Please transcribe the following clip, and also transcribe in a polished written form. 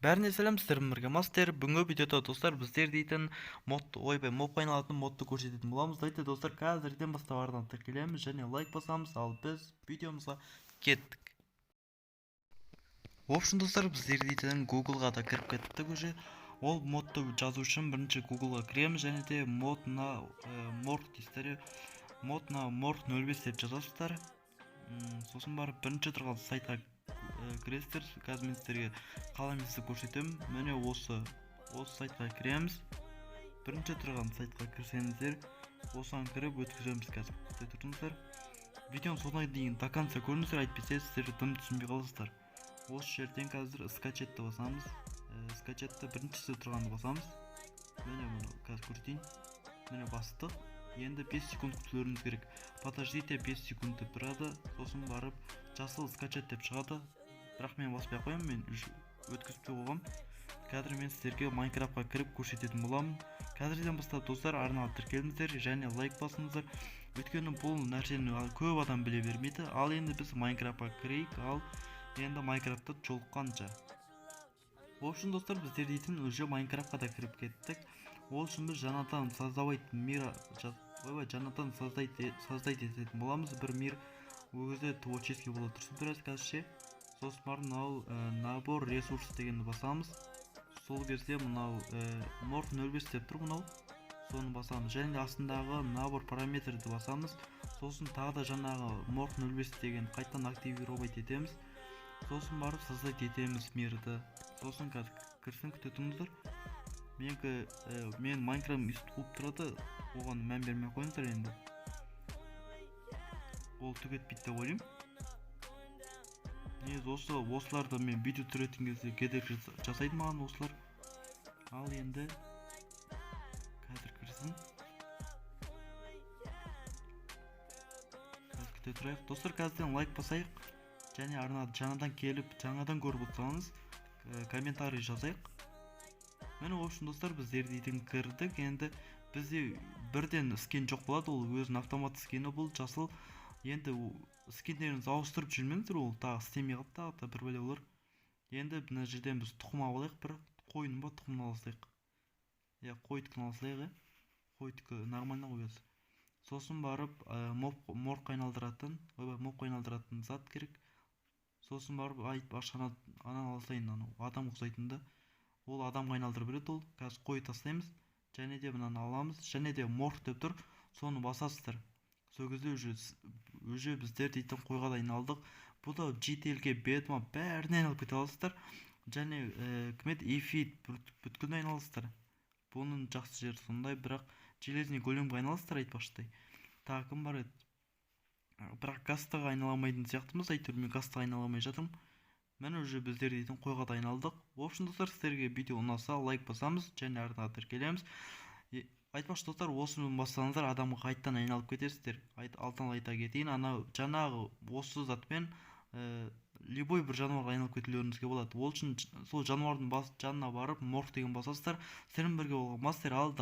Бәріне сәлем, сіздермен бірге мастер. Бүгінгі видеода достар біздер дейтін мопқа айналатын модты көрсететін боламыз. Дайте достар, қазірден бастап арнадан тіркелеміз және лайк басамыз, ал біз видеомызға кеттік. В общем достар, біздер дейтін Google-ға да кіріп кеттік уже. Ол модты жазу үшін бірінші Google-ға кіреміз және де модна морг дейсіздер. Модна морг 05 деп жазасыздар. Сосын барып бірінші тұрған сайтқа кіресіздер. Қазір мен сіздерге қаламыңызды көрсетемін. Міне осы сайтқа кіреміз. Бірінші тұрған сайтқа кірсеңіздер, осыған кіріп өткіземіз қазір. Күте тұрыңыздар. Видеоның соңына дейін до конца көріңіздер, әйтпесе сіздер дым түсінбей қаласыздар. Осы жерден қазір скачетті басамыз. Скачетті біріншісі тұрғанды басамыз. Міне мұны қазір көрсетейін. Міне бастық. Енді 5 секунд күтулеріңіз керек. Подождите, 5 секунд деп тұрады. Сосын барып жасыл скачет деп шығады. Бірақ мен баспай қоямын, мен өткізіп қойғам. Қазір мен сіздерге Майнкрафтқа кіріп көрсететін боламын. Қазірден бастап достар, арнаға тіркеліңіздер және лайк басыңыздар. Өйткені бұл нәрсені көп адам біле бермейді. Ал енді біз Майнкрафтқа кірейік, ал енді Майнкрафтты жолыққанша. В общем достар, біздер дейтін уже Майнкрафтқа да кіріп кеттік. Ол үшін біз жаңадан создать ететін боламыз. Бір мир өгізде творческий болады тұрсын біраз қазірше. Сосын бар мынау набор ресурс дегенді басамыз. Сол кезде мынау морг 05 деп тұр мынау. Соны басамыз. Және астындағы набор параметрді басамыз. Сосын тағы да жаңағы морг 05 деген қайтадан активировать етеміз. Сосын барып создать етеміз мирді. Сосын кірсін күтетіңіздер. Мен Майнкрафт үсті қуып тұрады, оған мән бермей қойыңыздар енді. Ол түк етпейді деп ойлаймын. Негізі осыларды мен видео түсіретін кезде кедергі жасайды маған осылар. Ал енді қазір кірсін. Қазір күте тұрайық. Достар, қазірден лайк басайық. Және арнады жаңадан келіп, жаңадан көріп отырсаңыз, комментарий жазайық. Мені общем достар, біздер дейтін кірдік. Енді бізде бірден скин жоқ болады, ол өзінің автомат скені бұл жасыл. Енді скиндеріңізді ауыстырып жүрмеңіздер, ол тағы істемей қалып тағы да бір бәле болар. Енді мына жерден біз тұқым алайық, бір қойын ба тұқымын алсайық. Қойдікін алсайық, қойдікі нормально қойыз. Сосын барып моргқа айналдыратын зат керек. Сосын барып анан алсайын, адам ұқсайтынды. Ол адамға айналдырып береді ол. Қазір қой тастаймыз. Және де мынаны аламыз. Және де морг деп тұр. Соны басасыздар. Сол кезде уже біздер дейтін қойға да айналдық. Бұл да GTL-ге бетма бәріне айналып кете аласыздар. Және эфит бүткілді айналасыздар. Бұның жақсы жері сондай, бірақ железный големге айналасыздар айтпақшыдай. Кім бар еді? Бірақ гастаға айналамайтын сияқтымыз. Әйтеуір мен гастаға айналамай жатырмын. Мен уже біздер дейтін қойға да айналдық. В общем достар, сіздерге видео ұнаса лайк басамыз және арнаға тіркелеміз. Айтпақшы достар, осыны бассаңыздар адамға қайттан айналып кетесіздер. Алтын айта кетейін, жаңағы осы затпен любой бір жануарға айналып кетулеріңізге болады. Ол үшін сол жануардың жанына барып морг деген басасыздар. Сіздермен бірге болған мастер алда.